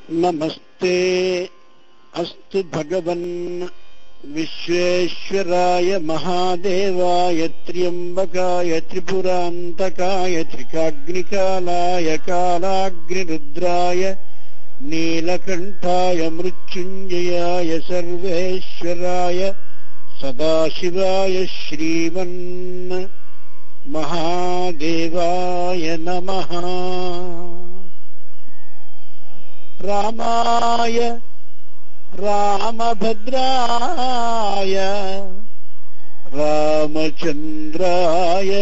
नमस्ते अस्तु भगवन् विश्वेश्वराय महादेवाय त्र्यंबकाय त्रिपुरान्तकाय त्रिकाग्निकालाय कालाग्निरुद्राय नीलकण्ठाय मृत्युञ्जयाय सर्वेश्वराय सदाशिवाय श्रीमन् महादेवाय नमः। रामाय रामभद्राय रामचन्द्राय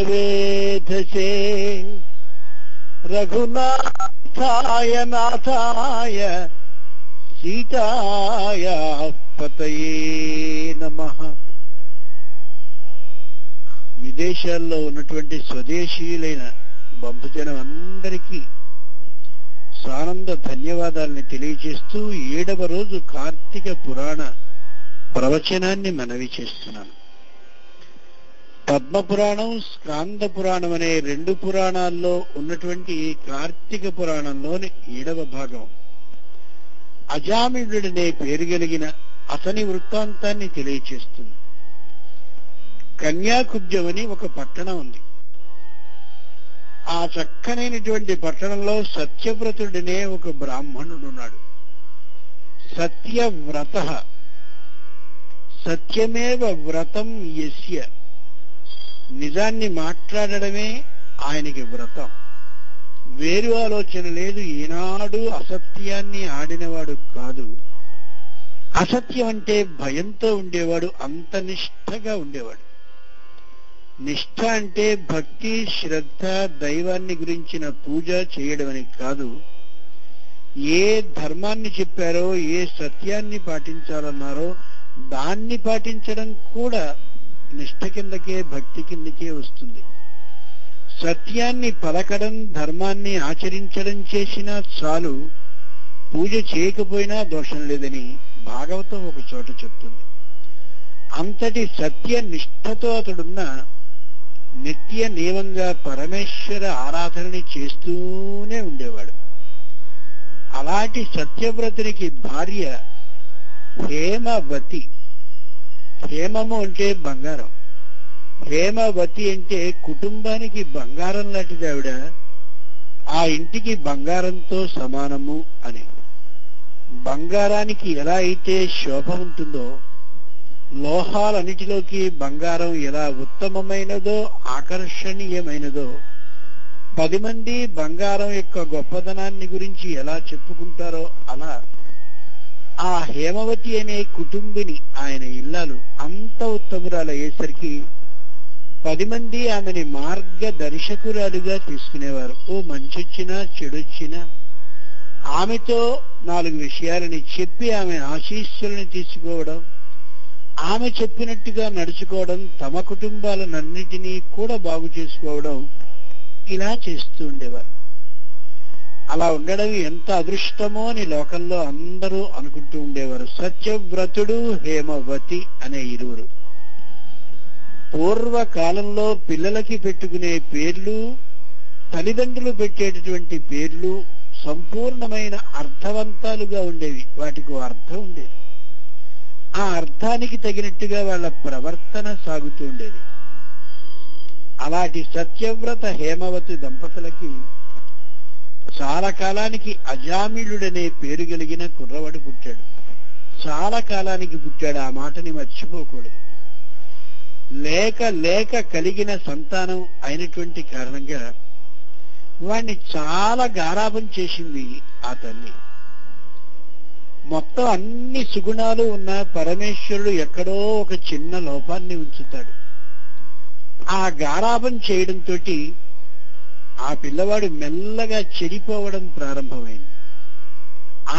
वेधसे रघुनाथाय नाथाय सीताया पतये नमः। విదేశాల్లో ఉన్నటువంటి స్వదేశీయులైన బంధుజనం అందరికీ సానంద ధన్యవాదాలని తెలియజేస్తూ 7వ రోజు కార్తీక పురాణ ప్రవచనాన్ని మనవి చేస్తున్నాను. పద్మపురాణం, స్కాంద పురాణం అనే 2 పురాణాల్లో ఉన్నటువంటి కార్తీక పురాణంలోని 7వ భాగం అజామిళుడనే పేరు కలిగిన అతని వృత్తాంతాన్ని తెలియచేస్తుంది. కన్యాకుబ్జం అని ఒక పట్టణం ఉంది. ఆ చక్కనైనటువంటి పట్టణంలో సత్యవ్రతుడనే ఒక బ్రాహ్మణుడున్నాడు. సత్యవ్రత, సత్యమేవ వ్రతం యస్య, నిజాన్ని మాట్లాడడమే ఆయనకి వ్రతం. వేరు ఆలోచన లేదు. ఈనాడు అసత్యాన్ని ఆడినవాడు కాదు. అసత్యం అంటే భయంతో ఉండేవాడు, అంత నిష్ఠగా ఉండేవాడు. నిష్ఠ అంటే భక్తి, శ్రద్ధ, దైవాన్ని గురించిన పూజ చేయడం అని కాదు. ఏ ధర్మాన్ని చెప్పారో, ఏ సత్యాన్ని పాటించాలన్నారో దాన్ని పాటించడం కూడా నిష్ఠ కిందకే, భక్తి కిందకే వస్తుంది. సత్యాన్ని పలకడం, ధర్మాన్ని ఆచరించడం చేసినా చాలు, పూజ చేయకపోయినా దోషం లేదని భాగవతం ఒక చోట చెప్తుంది. అంతటి సత్య నిష్ఠతో అతడున్న నిత్య నియమంగా పరమేశ్వర ఆరాధనని చేస్తూనే ఉండేవాడు. అలాంటి సత్యవ్రతునికి భార్య హేమవతి. హేమము అంటే బంగారం, హేమవతి అంటే కుటుంబానికి బంగారం లాంటిది ఆవిడ. ఆ ఇంటికి బంగారంతో సమానము అని. బంగారానికి ఎలా అయితే శోభ ఉంటుందో, లోహాలన్నిటిలోకి బంగారం ఎలా ఉత్తమమైనదో, ఆకర్షణీయమైనదో, 10 మంది బంగారం యొక్క గొప్పదనాన్ని గురించి ఎలా చెప్పుకుంటారో అలా ఆ హేమవతి అనే కుటుంబిని, ఆయన ఇల్లాలు అంత ఉత్తమురాలయ్యేసరికి 10 మంది ఆమెని మార్గదర్శకురాలుగా తీసుకునేవారు. ఓ మంచొచ్చినా చెడొచ్చినా ఆమెతో 4 విషయాలని చెప్పి ఆమె ఆశీస్సులను తీసుకోవడం, ఆమె చెప్పినట్టుగా నడుచుకోవడం, తమ కుటుంబాలన్నిటినీ కూడా బాగు చేసుకోవడం, ఇలా చేస్తూ ఉండేవారు. అలా ఉండడం ఎంత అదృష్టమో అని లోకంలో అందరూ అనుకుంటూ ఉండేవారు. సత్యవ్రతుడు, హేమవతి అనే ఇరువురు పూర్వకాలంలో పిల్లలకి పెట్టుకునే పేర్లు, తల్లిదండ్రులు పెట్టేటటువంటి పేర్లు సంపూర్ణమైన అర్థవంతాలుగా ఉండేవి. వాటికి అర్థం ఉండేది. ఆ అర్థానికి తగినట్టుగా వాళ్ళ ప్రవర్తన సాగుతూ ఉండేది. అలాంటి సత్యవ్రత హేమవతి దంపతులకి చాలా కాలానికి అజామిళుడనే పేరు కలిగిన కుర్రవాడు పుట్టాడు. చాలా కాలానికి పుట్టాడు, ఆ మాటని మర్చిపోకూడదు. లేక లేక కలిగిన సంతానం అయినటువంటి కారణంగా వాణ్ణి చాలా గారాబం చేసింది ఆ తల్లి. మొత్తం అన్ని సుగుణాలు ఉన్న పరమేశ్వరుడు ఎక్కడో ఒక చిన్న లోపాన్ని ఉంచుతాడు. ఆ గారాబం చేయడంతో ఆ పిల్లవాడు మెల్లగా చెడిపోవడం ప్రారంభమైంది.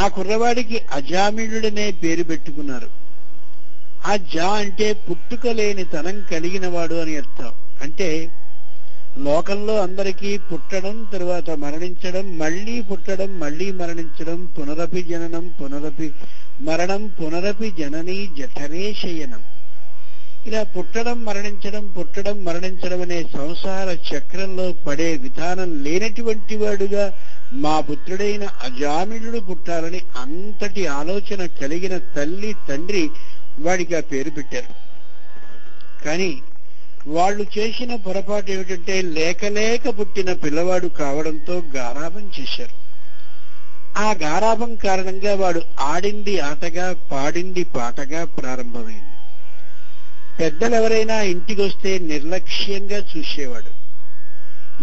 ఆ కుర్రవాడికి అజామిళుడనే పేరు పెట్టుకున్నారు. ఆ జా అంటే పుట్టుక లేని తనం కలిగిన వాడు అని అర్థం. అంటే లోకంలో అందరికీ పుట్టడం, తరువాత మరణించడం, మళ్లీ పుట్టడం, మళ్లీ మరణించడం, పునరపి జననం, పునరపి మరణం, పునరపి జననీ జఠరే శయనం, ఇలా పుట్టడం మరణించడం అనే సంసార చక్రంలో పడే విధానం లేనటువంటి వాడుగా మా పుత్రుడైన అజామిళుడు పుట్టాలని అంతటి ఆలోచన కలిగిన తల్లి తండ్రి వాడికి ఆ పేరు పెట్టారు. కానీ వాళ్ళు చేసిన పొరపాటు ఏమిటంటే లేక పుట్టిన పిల్లవాడు కావడంతో గారాబం చేశారు. ఆ గారాబం కారణంగా వాడు ఆడింది ఆటగా పాడింది పాటగా ప్రారంభమైంది. పెద్దలెవరైనా ఇంటికొస్తే నిర్లక్ష్యంగా చూసేవాడు.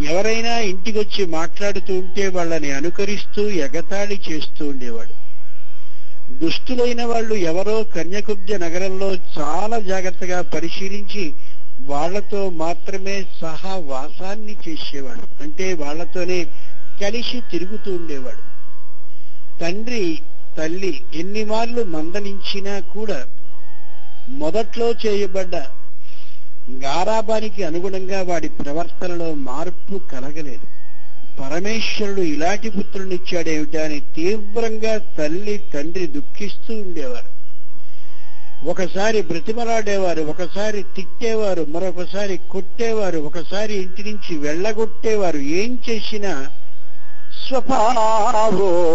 ఎవరైనా ఇంటికొచ్చి మాట్లాడుతూ ఉంటే వాళ్ళని అనుకరిస్తూ ఎగతాళి చేస్తూ ఉండేవాడు. దుష్టులైన వాళ్ళు ఎవరో కన్యకుబ్జ నగరంలో చాలా జాగ్రత్తగా పరిశీలించి వాళ్లతో మాత్రమే సహవాసాన్ని చేసేవాడు. అంటే వాళ్లతోనే కలిసి తిరుగుతూ ఉండేవాడు. తండ్రి తల్లి ఎన్ని మార్లు మందలించినా కూడా మొదట్లో చేయబడ్డ గారాబానికి అనుగుణంగా వాడి ప్రవర్తనలో మార్పు కలగలేదు. పరమేశ్వరుడు ఇలాంటి పుత్రునిచ్చాడేమిటా అని తీవ్రంగా తల్లి తండ్రి దుఃఖిస్తూ ఉండేవారు. ఒకసారి బ్రతిమలాడేవారు, ఒకసారి తిట్టేవారు, మరొకసారి కొట్టేవారు, ఒకసారి ఇంటి నుంచి వెళ్ళగొట్టేవారు. ఏం చేసినా స్వభావోదరతిక్రమ.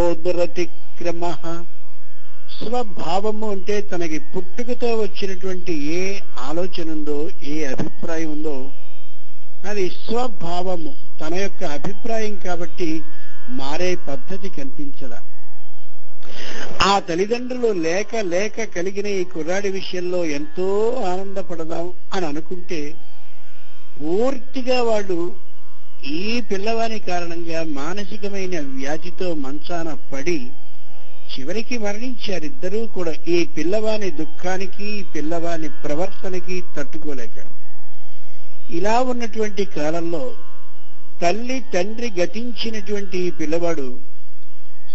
స్వభావము అంటే తనకి పుట్టుకతో వచ్చినటువంటి ఏ ఆలోచన ఉందో, ఏ అభిప్రాయం ఉందో అది స్వభావము, తన యొక్క అభిప్రాయం కాబట్టి మారే పద్ధతి కనిపించదా. ఆ తల్లిదండ్రులు లేక కలిగిన ఈ కుర్రాడి విషయంలో ఎంతో ఆనందపడదాం అని అనుకుంటే పూర్తిగా వాళ్ళు ఈ పిల్లవాని కారణంగా మానసికమైన వ్యాధితో మంచాన పడి చివరికి మరణించారు ఇద్దరూ కూడా. ఈ పిల్లవాని దుఃఖానికి, ఈ పిల్లవాని ప్రవర్తనకి తట్టుకోలేక. ఇలా ఉన్నటువంటి కాలంలో తల్లి తండ్రి గతించినటువంటి ఈ పిల్లవాడు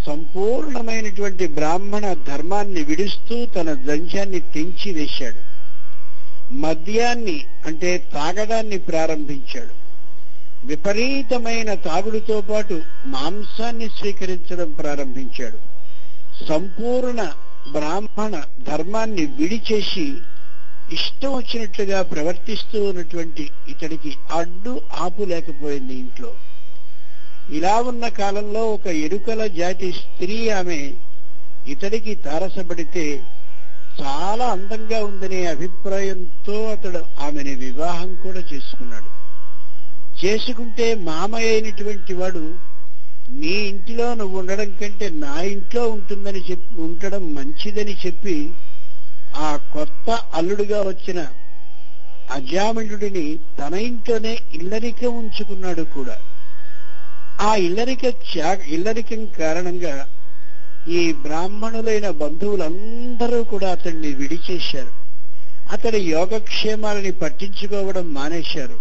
సంపూర్ణమైనటువంటి బ్రాహ్మణ ధర్మాన్ని విడుస్తూ తన దంచాన్ని తెంచి వేశాడు. మద్యాన్ని అంటే తాగడాన్ని ప్రారంభించాడు. విపరీతమైన తాగుడుతో పాటు మాంసాన్ని స్వీకరించడం ప్రారంభించాడు. సంపూర్ణ బ్రాహ్మణ ధర్మాన్ని విడిచేసి ఇష్టం వచ్చినట్లుగా ప్రవర్తిస్తూ ఉన్నటువంటి ఇతడికి అడ్డు ఆపు లేకపోయింది ఇంట్లో. ఇలా ఉన్న కాలంలో ఒక ఎరుకల జాతి స్త్రీ ఆమె ఇతడికి తారసపడితే చాలా అందంగా ఉందనే అభిప్రాయంతో అతడు ఆమెని వివాహం కూడా చేసుకున్నాడు. చేసుకుంటే మామయ్య అయినటువంటి వాడు నీ ఇంటిలో నువ్వు ఉండడం కంటే నా ఇంట్లో ఉండడం మంచిదని చెప్పి ఆ కొత్త అల్లుడుగా వచ్చిన అజామిళుడిని తన ఇంట్లోనే ఇల్లరికం ఉంచుకున్నాడు కూడా. ఆ ఇల్లరికం కారణంగా ఈ బ్రాహ్మణులైన బంధువులందరూ కూడా అతన్ని విడిచేశారు. అతడి యోగక్షేమాలని పట్టించుకోవడం మానేశారు.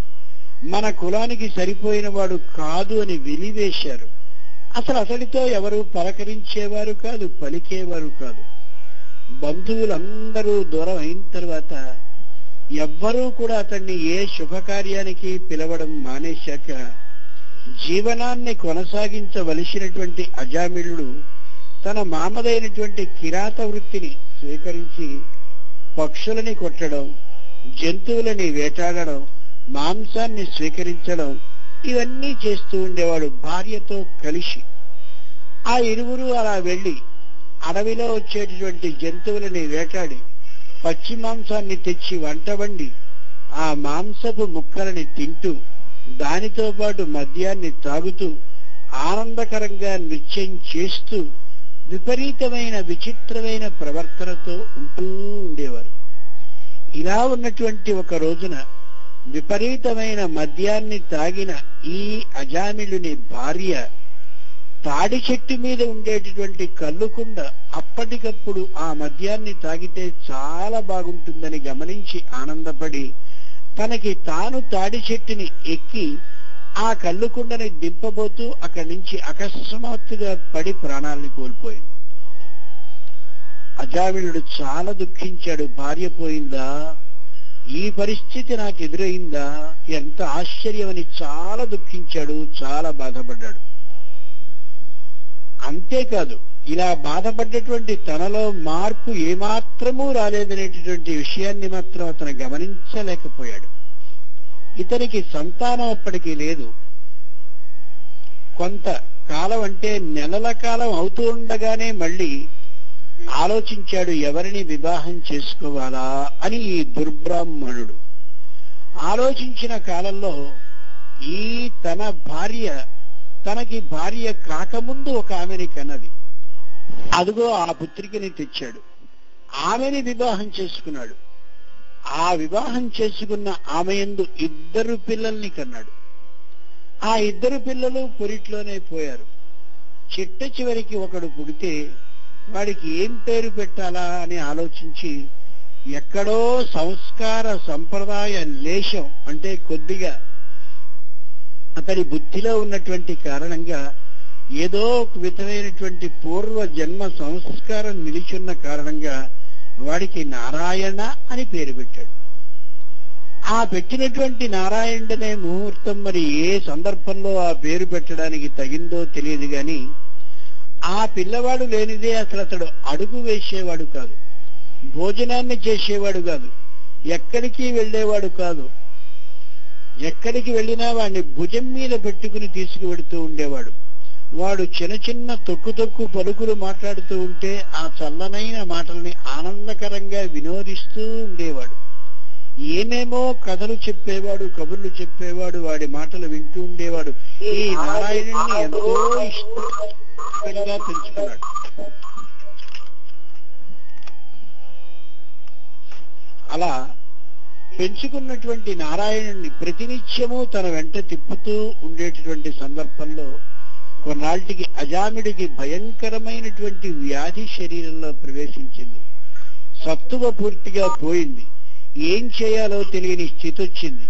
మన కులానికి సరిపోయిన వాడు కాదు అని వెలివేశారు. అసలు అతడితో ఎవరు పలకరించేవారు కాదు, పలికేవారు కాదు. బంధువులందరూ దూరం అయిన తర్వాత ఎవ్వరూ కూడా అతన్ని ఏ శుభకార్యానికి పిలవడం మానేశాక జీవనాన్ని కొనసాగించవలసినటువంటి అజామిళుడు తన మామదైనటువంటి కిరాత వృత్తిని స్వీకరించి పక్షులని కొట్టడం, జంతువులని వేటాడడం, మాంసాన్ని స్వీకరించడం ఇవన్నీ చేస్తూ ఉండేవాడు భార్యతో కలిసి. ఆ ఇరువురు అలా వెళ్లి అడవిలో వచ్చేటటువంటి జంతువులని వేటాడి పచ్చి మాంసాన్ని తెచ్చి వంట వండి ఆ మాంసపు ముక్కలని తింటూ దానితో పాటు మద్యాన్ని తాగుతూ ఆనందకరంగా నృత్యం చేస్తూ విపరీతమైన విచిత్రమైన ప్రవర్తనతో ఉంటూ ఉండేవారు. ఇలా ఉన్నటువంటి ఒక రోజున విపరీతమైన మద్యాన్ని తాగిన ఈ అజామిళుని భార్య తాడి చెట్టు మీద ఉండేటటువంటి కల్లుకుండ అప్పటికప్పుడు ఆ మద్యాన్ని తాగితే చాలా బాగుంటుందని గమనించి ఆనందపడి తనకి తాను తాడి చెట్టుని ఎక్కి ఆ కల్లుకుండని దింపబోతూ అక్కడి నుంచి అకస్మాత్తుగా పడి ప్రాణాలని కోల్పోయింది. అజామిళుడు చాలా దుఃఖించాడు. భార్య పోయిందా, ఈ పరిస్థితి నాకు ఎదురైందా, ఎంత ఆశ్చర్యమని చాలా దుఃఖించాడు, చాలా బాధపడ్డాడు. అంతేకాదు ఇలా బాధపడ్డటువంటి తనలో మార్పు ఏమాత్రమూ రాలేదనేటటువంటి విషయాన్ని మాత్రం అతను గమనించలేకపోయాడు. ఇతనికి సంతానం అప్పటికీ లేదు. కొంత కాలం అంటే నెలల కాలం అవుతూ ఉండగానే మళ్ళీ ఆలోచించాడు ఎవరిని వివాహం చేసుకోవాలా అని ఈ దుర్బ్రాహ్మణుడు. ఆలోచించిన కాలంలో ఈ తన భార్య తనకి భార్య కాకముందు ఒక ఆమెని కన్నది. అదిగో ఆ పుత్రికని తెచ్చాడు. ఆమెని వివాహం చేసుకున్నాడు. ఆ వివాహం చేసుకున్న ఆమె యందు 2 పిల్లల్ని కన్నాడు. ఆ 2 పిల్లలు పొరిట్లోనే పోయారు. చిట్ట చివరికి ఒకడు పుడితే వాడికి ఏం పేరు పెట్టాలా అని ఆలోచించి ఎక్కడో సంస్కార సంప్రదాయ లేశం అంటే కొద్దిగా అతడి బుద్ధిలో ఉన్నటువంటి కారణంగా ఏదో ఒక విధమైనటువంటి పూర్వ జన్మ సంస్కారం నిలిచున్న కారణంగా వాడికి నారాయణ అని పేరు పెట్టాడు. ఆ పెట్టినటువంటి నారాయణుడనే ముహూర్తం మరి ఏ సందర్భంలో ఆ పేరు పెట్టడానికి తగిందో తెలియదు గాని ఆ పిల్లవాడు లేనిదే అసలు అతడు అడుగు వేసేవాడు కాదు, భోజనాన్ని చేసేవాడు కాదు, ఎక్కడికి వెళ్ళేవాడు కాదు. ఎక్కడికి వెళ్ళినా వాడిని భుజం మీద పెట్టుకుని తీసుకువెడుతూ ఉండేవాడు. వాడు చిన్న చిన్న తొక్కు పలుకులు మాట్లాడుతూ ఉంటే ఆ చల్లనైన మాటల్ని ఆనందకరంగా వినోదిస్తూ ఉండేవాడు. ఏమేమో కథలు చెప్పేవాడు, కబుర్లు చెప్పేవాడు, వాడి మాటలు వింటూ ఉండేవాడు. ఈ నారాయణుడిని ఎంతో ఇష్టంగా పెంచుకున్నాడు. అలా పెంచుకున్నటువంటి నారాయణుడిని ప్రతినిత్యము తన వెంట తిప్పుతూ ఉండేటటువంటి సందర్భంలో కొన్నాళ్ళకి అజామిడికి భయంకరమైనటువంటి వ్యాధి శరీరంలో ప్రవేశించింది. సత్తువ పూర్తిగా పోయింది. ఏం చేయాలో తెలియని స్థితి వచ్చింది.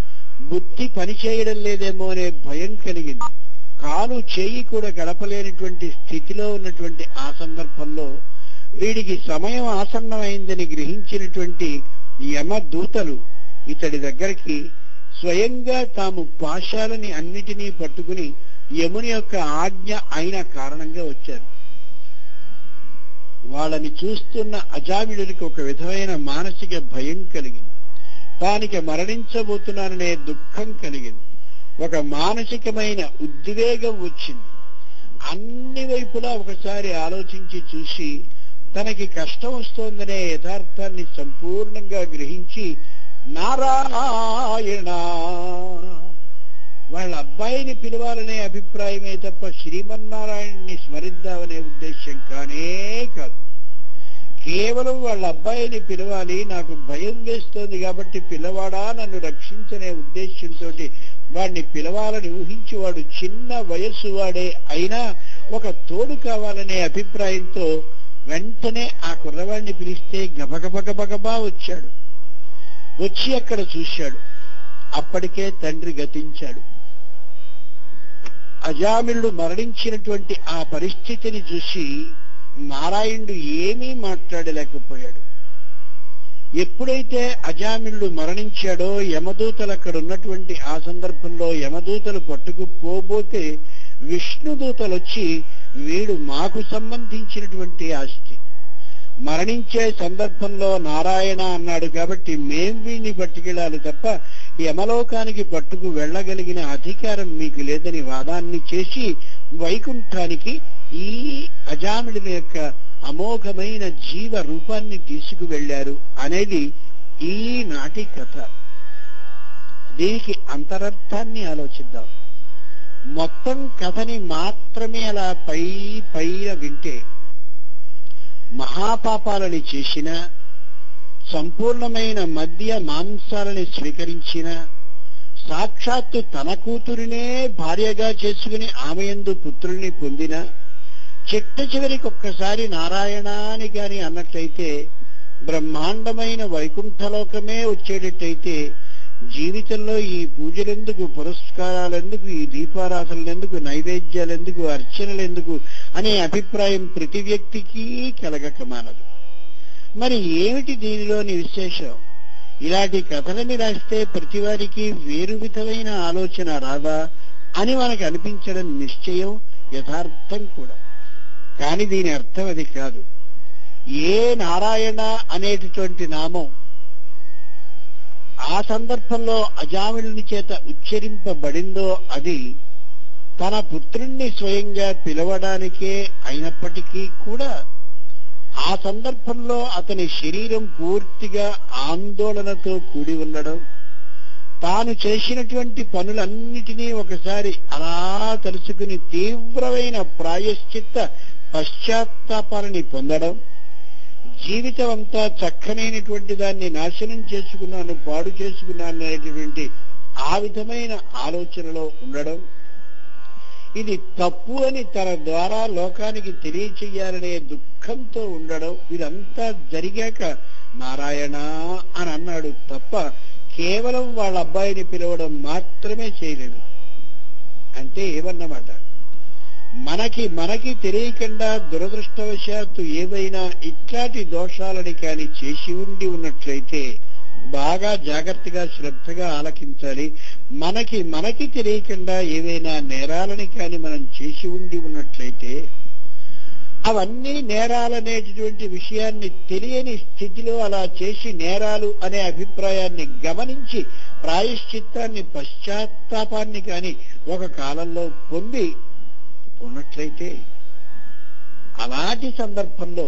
బుద్ధి పని చేయడం లేదేమో అనే భయం కలిగింది. కాలు చేయి కూడా గడపలేనటువంటి స్థితిలో ఉన్నటువంటి ఆ సందర్భంలో వీడికి సమయం ఆసన్నమైందని గ్రహించినటువంటి యమదూతలు ఇతడి దగ్గరికి స్వయంగా తాము పాశాలని అన్నిటినీ పట్టుకుని యముని యొక్క ఆజ్ఞ అయిన కారణంగా వచ్చారు. వాళ్ళని చూస్తున్న అజామిళునికి ఒక విధమైన మానసిక భయం కలిగింది. తానికి మరణించబోతున్నాననే దుఃఖం కలిగింది. ఒక మానసికమైన ఉద్వేగం వచ్చింది. అన్ని వైపులా ఒకసారి ఆలోచించి చూసి తనకి కష్టం వస్తోందనే యథార్థాన్ని సంపూర్ణంగా గ్రహించి నారాయణ వాళ్ళ అబ్బాయిని పిలవాలనే అభిప్రాయమే తప్ప శ్రీమన్నారాయణుని స్మరిద్దామనే ఉద్దేశం కానే కాదు. కేవలం వాళ్ళ అబ్బాయిని పిలవాలి, నాకు భయం వేస్తోంది కాబట్టి పిల్లవాడా నన్ను రక్షించనే ఉద్దేశంతో వాడిని పిలవాలని ఊహించి వాడు చిన్న వయస్సు వాడే అయినా ఒక తోడు కావాలనే అభిప్రాయంతో వెంటనే ఆ కుర్రవాడిని పిలిస్తే గబగబగబగబా వచ్చాడు. వచ్చి అక్కడ చూశాడు. అప్పటికే తండ్రి గతించాడు. అజామిళుడు మరణించినటువంటి ఆ పరిస్థితిని చూసి నారాయణుడు ఏమీ మాట్లాడలేకపోయాడు. ఎప్పుడైతే అజామిళుడు మరణించాడో యమదూతలు అక్కడ ఉన్నటువంటి ఆ సందర్భంలో యమదూతలు పట్టుకుపోబోతే విష్ణుదూతలు వచ్చి వీడు మాకు సంబంధించినటువంటి ఆస్తి, మరణించే సందర్భంలో నారాయణ అన్నాడు కాబట్టి మేం వీడిని పట్టుకెళ్ళాలి తప్ప యమలోకానికి పట్టుకు వెళ్ళగలిగిన అధికారం మీకు లేదని వాదాన్ని చేసి వైకుంఠానికి ఈ అజామిళుని యొక్క అమోఘమైన జీవ రూపాన్ని తీసుకువెళ్లారు అనేది ఈనాటి కథ. దీనికి అంతరర్థాన్ని ఆలోచిద్దాం. మొత్తం కథని మాత్రమే అలా పైన వింటే మహాపాపాలని చేసిన, సంపూర్ణమైన మద్య మాంసాలని స్వీకరించిన, సాక్షాత్తు తన కూతురినే భార్యగా చేసుకుని ఆమె యందు పుత్రుల్ని పొందిన, చిట్ట చివరికి ఒక్కసారి నారాయణాని గాని అన్నట్లయితే బ్రహ్మాండమైన వైకుంఠలోకమే వచ్చేటట్టయితే జీవితంలో ఈ పూజలెందుకు, పురస్కారాలెందుకు, ఈ దీపారాధనలెందుకు, నైవేద్యాలెందుకు, అర్చనలెందుకు అనే అభిప్రాయం ప్రతి వ్యక్తికి కలగక మానదు. మరి ఏమిటి దీనిలోని విశేషం? ఇలాంటి కథలని రాస్తే ప్రతి వారికి వేరు విధమైన ఆలోచన రాదా అని మనకు అనిపించడం నిశ్చయం, యథార్థం కూడా. కానీ దీని అర్థం అది కాదు. ఏ నారాయణ అనేటటువంటి నామం ఆ సందర్భంలో అజామిళుని చేత ఉచ్చరింపబడిందో అది తన పుత్రుణ్ణి స్వయంగా పిలవడానికే అయినప్పటికీ కూడా ఆ సందర్భంలో అతని శరీరం పూర్తిగా ఆందోళనతో కూడి ఉండడం, తాను చేసినటువంటి పనులన్నిటినీ ఒకసారి అలా తలుచుకుని తీవ్రమైన ప్రాయశ్చిత్త పశ్చాత్తాపాలని పొందడం, జీవితం అంతా చక్కనైనటువంటి దాన్ని నాశనం చేసుకున్నాను, పాడు చేసుకున్నాను అనేటువంటి ఆ విధమైన ఆలోచనలో ఉండడం, ఇది తప్పు అని తన ద్వారా లోకానికి తెలియచేయాలనే దుఃఖంతో ఉండడం, ఇదంతా జరిగాక నారాయణ అని అన్నాడు తప్ప కేవలం వాళ్ళ అబ్బాయిని పిలవడం మాత్రమే చేయలేదు. అంటే ఏమన్నమాట, మనకి తెలియకుండా దురదృష్టవశాత్తు ఏవైనా ఇట్లాంటి దోషాలని కాని చేసి ఉండి ఉన్నట్లయితే బాగా జాగ్రత్తగా శ్రద్ధగా ఆలకించాలి. మనకి తెలియకుండా ఏవైనా నేరాలని కాని మనం చేసి ఉండి ఉన్నట్లయితే అవన్నీ నేరాలనేటటువంటి విషయాన్ని తెలియని స్థితిలో అలా చేసి నేరాలు అనే అభిప్రాయాన్ని గమనించి ప్రాయశ్చిత్తాన్ని పశ్చాత్తాపాన్ని కాని ఒక కాలంలో పొంది ఉన్నట్లయితే అలాంటి సందర్భంలో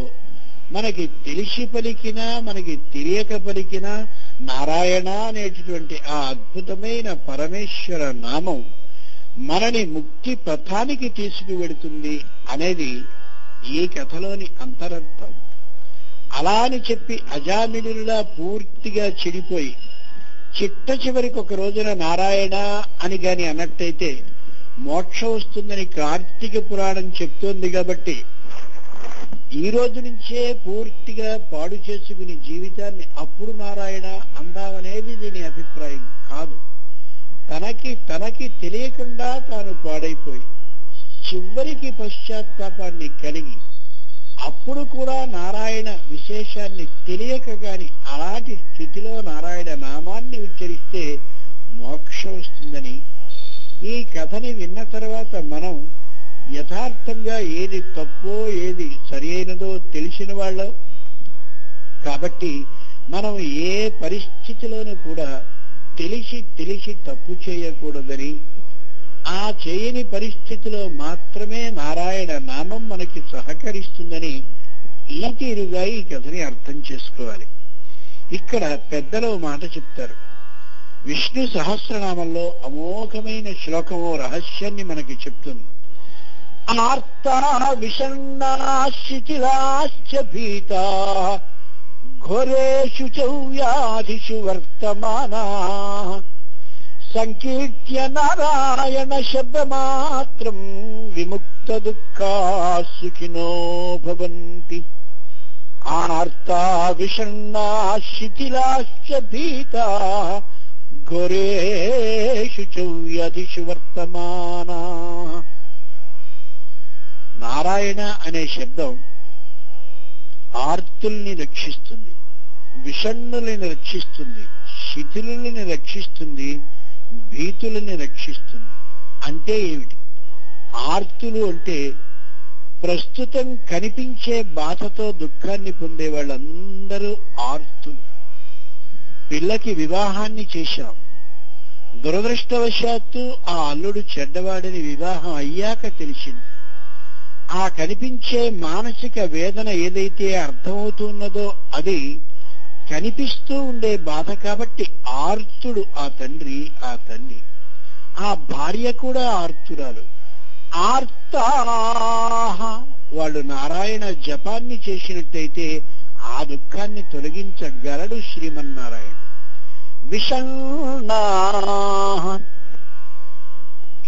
మనకి తెలిసి పలికినా మనకి తెలియక పలికినా నారాయణ అనేటటువంటి ఆ అద్భుతమైన పరమేశ్వర నామం మనని ముక్తి పథానికి తీసుకువెడుతుంది అనేది ఈ కథలోని అంతరర్థం. అలా అని చెప్పి అజామిళులా పూర్తిగా చెడిపోయి చిట్ట చివరికి ఒక రోజున నారాయణ అని గాని అన్నట్టయితే మోక్షం వస్తుందని కార్తీక పురాణం చెప్తోంది. కాబట్టి ఈ రోజు నుంచే పూర్తిగా పాడు చేసుకుని జీవితాన్ని అప్పుడు నారాయణ అందామనేది దీని అభిప్రాయం కాదు. తనకి తెలియకుండా తాను పాడైపోయి చివరికి పశ్చాత్తాపాన్ని కలిగి అప్పుడు కూడా నారాయణ విశేషాన్ని తెలియక గాని అలాంటి స్థితిలో నారాయణ నామాన్ని ఉచ్చరిస్తే మోక్షం వస్తుందని ఈ కథని విన్న తర్వాత మనం యథార్థంగా ఏది తప్పో ఏది సరి అయినదో తెలిసిన వాళ్ళం కాబట్టి మనం ఏ పరిస్థితిలోనూ కూడా తెలిసి తప్పు చేయకూడదని, ఆ చేయని పరిస్థితిలో మాత్రమే నారాయణ నామం మనకి సహకరిస్తుందని ఈ తీరుగా ఈ కథని అర్థం చేసుకోవాలి. ఇక్కడ పెద్దలు మాట చెప్తారు. విష్ణు సహస్రనామంలో అమోఘమైన శ్లోకము రహస్యాన్ని మనకి చెప్తుంది. ఆర్తా విషణ్ణాశిథిలాశ్చ భీతా ఘోరేషు చ వ్యాధిషు వర్తమానా సంకీర్త్య నారాయణ శబ్దమాత్రం విముక్త దుఃఖా సుఖినో భవంతి. ఆర్తా విషణ్ణా శిథిలాశ్చ భీతా ఘోరేషు చ వ్యాధిషు వర్తమానా. నారాయణ అనే శబ్దం ఆర్తుల్ని రక్షిస్తుంది, విషణ్ణుల్ని రక్షిస్తుంది, శిథిలుల్ని రక్షిస్తుంది, భీతులని రక్షిస్తుంది. అంటే ఏమిటి? ఆర్తులు అంటే ప్రస్తుతం కనిపించే బాధతో దుఃఖాన్ని పొందే వాళ్ళందరూ ఆర్తులు. పిల్లకి వివాహాన్ని చేశాం, దురదృష్టవశాత్తు ఆ అల్లుడు చెడ్డవాడని వివాహం అయ్యాక తెలిసింది. ఆ కనిపించే మానసిక వేదన ఏదైతే అర్థమవుతున్నదో అది కనిపిస్తూ ఉండే బాధ కాబట్టి ఆర్తుడు ఆ తండ్రి, ఆ తల్లి. ఆ భార్య కూడా ఆర్తురాలు. ఆర్తాహ వాళ్ళు నారాయణ జపాన్ని చేసినట్టయితే ఆ దుఃఖాన్ని తొలగించగలడు శ్రీమన్నారాయణ. విషణ్ణాః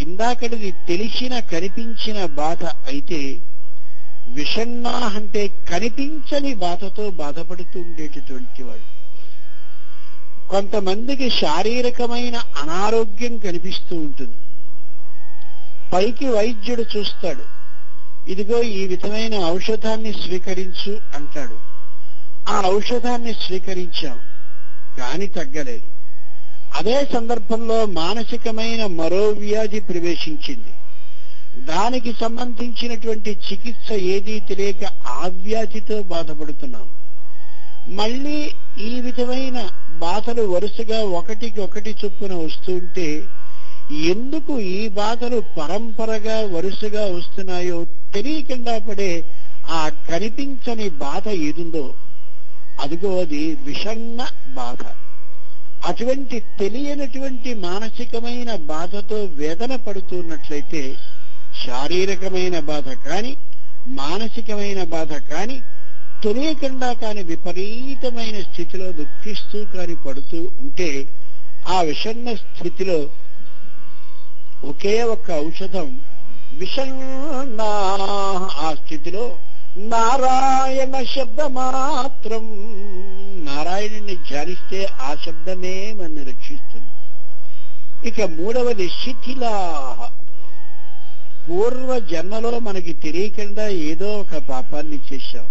ఇందాకటిది తెలిసిన కనిపించిన బాధ అయితే విషణ్ణా అంటే కనిపించని బాధతో బాధపడుతూ ఉండేటటువంటి వాడు. కొంతమందికి శారీరకమైన అనారోగ్యం కనిపిస్తూ ఉంటుంది. పైకి వైద్యుడు చూస్తాడు, ఇదిగో ఈ విధమైన ఔషధాన్ని స్వీకరించు అంటాడు. ఆ ఔషధాన్ని స్వీకరించాం కాని తగ్గలేదు. అదే సందర్భంలో మానసికమైన మరో వ్యాధి ప్రవేశించింది. దానికి సంబంధించినటువంటి చికిత్స ఏదీ తెలియక ఆ వ్యాధితో బాధపడుతున్నాం. మళ్ళీ ఈ విధమైన బాధలు వరుసగా ఒకటికి ఒకటి చొప్పున వస్తుంటే ఎందుకు ఈ బాధలు పరంపరగా వరుసగా వస్తున్నాయో తెలియకుండా పడే ఆ కనిపించని బాధ ఏదుందో అదిగో అది విషణ్ణ బాధ. అటువంటి తెలియనటువంటి మానసికమైన బాధతో వేదన పడుతున్నట్లయితే శారీరకమైన బాధ కాని మానసికమైన బాధ కాని తెలియకుండా కాని విపరీతమైన స్థితిలో దుఃఖిస్తూ కాని పడుతూ ఉంటే ఆ విషణ్ణ స్థితిలో ఒకే ఒక్క ఔషధం విషణ్ణా. ఆ స్థితిలో నారాయణ శబ్ద మాత్రం, నారాయణుని ధ్యానిస్తే ఆ శబ్దమే మనల్ని రక్షిస్తుంది. ఇక మూడవది శిథిలా. పూర్వ జన్మలో మనకి తెలియకుండా ఏదో ఒక పాపాన్ని చేశాం.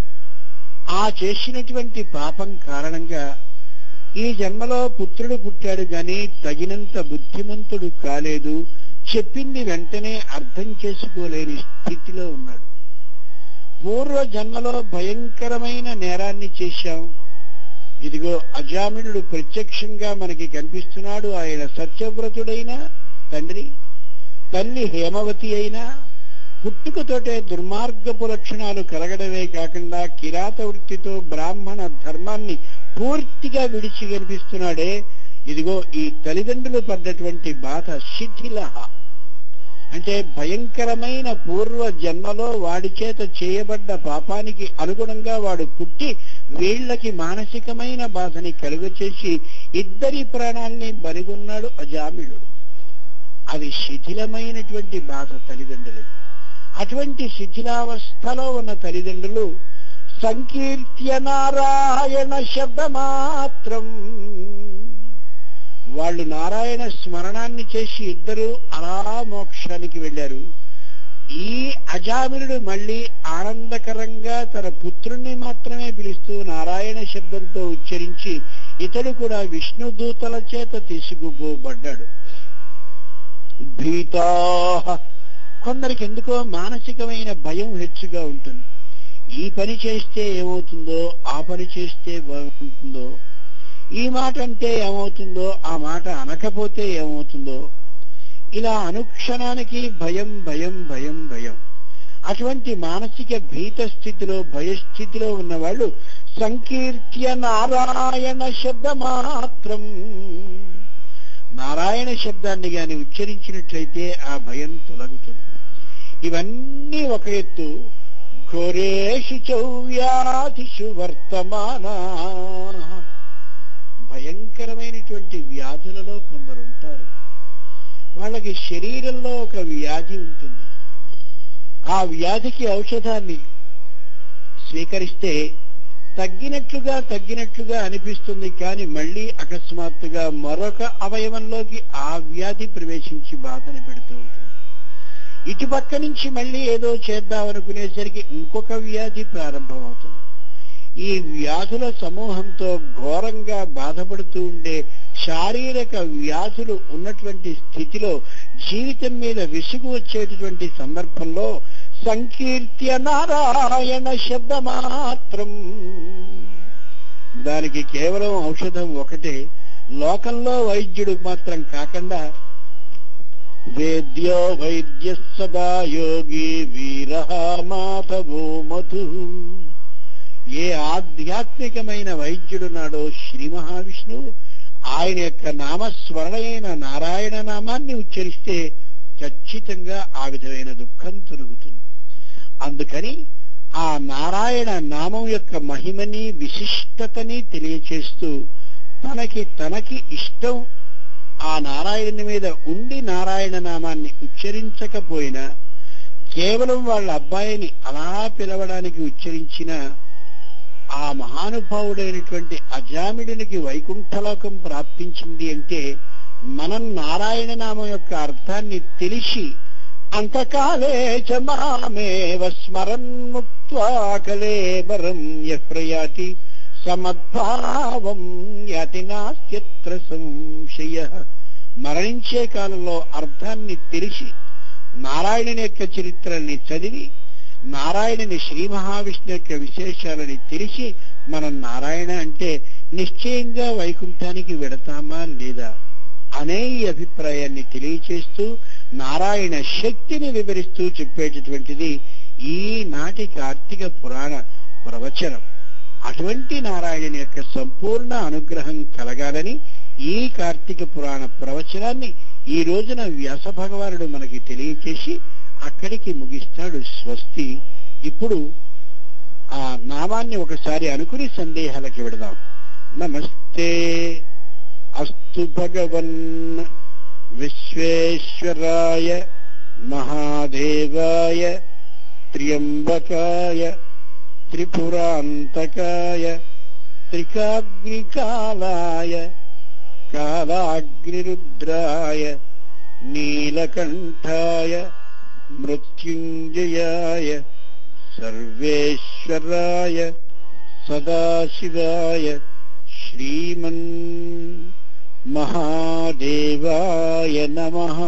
ఆ చేసినటువంటి పాపం కారణంగా ఈ జన్మలో పుత్రుడు పుట్టాడు గాని తగినంత బుద్ధిమంతుడు కాలేదు, చెప్పింది వెంటనే అర్థం చేసుకోలేని స్థితిలో ఉన్నాడు. పూర్వ జన్మలో భయంకరమైన నేరాన్ని చేశాం. ఇదిగో అజామినుడు ప్రత్యక్షంగా మనకి కనిపిస్తున్నాడు. ఆయన సత్యవ్రతుడైన తండ్రి, తల్లి హేమవతి అయినా పుట్టుకతోటే దుర్మార్గపు లక్షణాలు కలగడమే కాకుండా కిరాత వృత్తితో బ్రాహ్మణ ధర్మాన్ని పూర్తిగా విడిచి కనిపిస్తున్నాడే. ఇదిగో ఈ తల్లిదండ్రులు పడ్డటువంటి బాధ శిథిల. అంటే భయంకరమైన పూర్వ జన్మలో వాడి చేత చేయబడ్డ పాపానికి అనుగుణంగా వాడు పుట్టి వీళ్ళకి మానసికమైన బాధని కలుగచేసి ఇద్దరి ప్రాణాల్ని బలిగొన్నాడు అజామిళుడు. అది శిథిలమైనటువంటి బాధ తల్లిదండ్రులకి. అటువంటి శిథిలావస్థలో ఉన్న తల్లిదండ్రులు సంకీర్త్య నారాయణ శబ్ద మాత్రం, వాళ్ళు నారాయణ స్మరణాన్ని చేసి ఇద్దరు అలా మోక్షానికి వెళ్ళారు. ఈ అజామినుడు మళ్ళీ ఆనందకరంగా తన పుత్రుణ్ణి మాత్రమే పిలుస్తూ నారాయణ శబ్దంతో ఉచ్చరించి ఇతడు కూడా విష్ణు దూతల చేత తీసుకుపోబడ్డాడు. భీతా, కొందరికి ఎందుకో మానసికమైన భయం హెచ్చుగా ఉంటుంది. ఈ పని చేస్తే ఏమవుతుందో, ఆ పని చేస్తే బాగుంటుందో, ఈ మాట అంటే ఏమవుతుందో, ఆ మాట అనకపోతే ఏమవుతుందో, ఇలా అనుక్షణానికి భయం భయం భయం భయం. అటువంటి మానసిక భీత స్థితిలో భయస్థితిలో ఉన్నవాళ్ళు సంకీర్త్య నారాయణ శబ్ద మాత్రం, నారాయణ శబ్దాన్ని గాని ఉచ్చరించినట్లయితే ఆ భయం తొలగుతుంది. ఇవన్నీ ఒక ఎత్తు. ఘోరేషు చౌవ్యాధిషు వర్తమానా, భయంకరమైనటువంటి వ్యాధులలో కొందరుంటారు. వాళ్ళకి శరీరంలో ఒక వ్యాధి ఉంటుంది. ఆ వ్యాధికి ఔషధాన్ని స్వీకరిస్తే తగ్గినట్లుగా అనిపిస్తుంది, కానీ మళ్ళీ అకస్మాత్తుగా మరొక అవయవంలోకి ఆ వ్యాధి ప్రవేశించి బాధని పెడుతూ ఉంటుంది. ఇటుపక్క నుంచి మళ్ళీ ఏదో చేద్దామనుకునేసరికి ఇంకొక వ్యాధి ప్రారంభమవుతుంది. ఈ వ్యాధుల సమూహంతో ఘోరంగా బాధపడుతూ ఉండే శారీరక వ్యాధులు ఉన్నటువంటి స్థితిలో జీవితం మీద విసుగు వచ్చేటటువంటి సందర్భంలో సంకీర్త్య నారాయణ శబ్ద మాత్రం, దానికి కేవలం ఔషధం ఒకటే. లోకంలో వైద్యుడు మాత్రం కాకుండా వేద్యో వైద్య సదా యోగి వీర మాధవో మధు, ఏ ఆధ్యాత్మికమైన వైద్యుడున్నాడో శ్రీ మహావిష్ణువు, ఆయన యొక్క నామస్మరణైన నారాయణ నామాన్ని ఉచ్చరిస్తే ఖచ్చితంగా ఆ విధమైన దుఃఖం తొలుగుతుంది. అందుకని ఆ నారాయణ నామం యొక్క మహిమని విశిష్టతని తెలియచేస్తూ తనకి ఇష్టం ఆ నారాయణుని మీద ఉండి నారాయణ నామాన్ని ఉచ్చరించకపోయినా కేవలం వాళ్ళ అబ్బాయిని అలా పిలవడానికి ఉచ్చరించిన ఆ మహానుభావుడైనటువంటి అజామిడునికి వైకుంఠలోకం ప్రాప్తించింది అంటే మనం నారాయణ నామం యొక్క అర్థాన్ని తెలిసి అంతకాలే చ మామేవ స్మరన్ ముక్త్వా కలేబరం యఃప్రయాతి సమద్భావం యాతి నాస్త్యత్ర సంశయః, మరణించే కాలంలో అర్థాన్ని తెలిసి నారాయణుని యొక్క చరిత్రని చదివి నారాయణుని శ్రీ మహావిష్ణు యొక్క విశేషాలని తెలిసి మనం నారాయణ అంటే నిశ్చయంగా వైకుంఠానికి వెడతామా లేదా అనే ఈ అభిప్రాయాన్ని తెలియచేస్తూ నారాయణ శక్తిని వివరిస్తూ చెప్పేటటువంటిది ఈనాటి కార్తీక పురాణ ప్రవచనం. అటువంటి నారాయణుని యొక్క సంపూర్ణ అనుగ్రహం కలగాలని ఈ కార్తీక పురాణ ప్రవచనాన్ని ఈ రోజున వ్యాస భగవానుడు మనకి తెలియచేసి అక్కడికి ముగిస్తాడు. స్వస్తి. ఇప్పుడు ఆ నామాన్ని ఒకసారి అనుకుని సందేహాలకి విడదాం. నమస్తే అస్తు భగవన్ విశ్వేశ్వరాయ మహాదేవాయ త్ర్యంబకాయ త్రిపురాంతకాయ త్రికాగ్నికాలాయ కాలాగ్నిరుద్రాయ నీలకంఠాయ మృత్యుంజయాయ సర్వేశ్వరాయ సదాశివాయ శ్రీమన్ మహాదేవాయ నమః.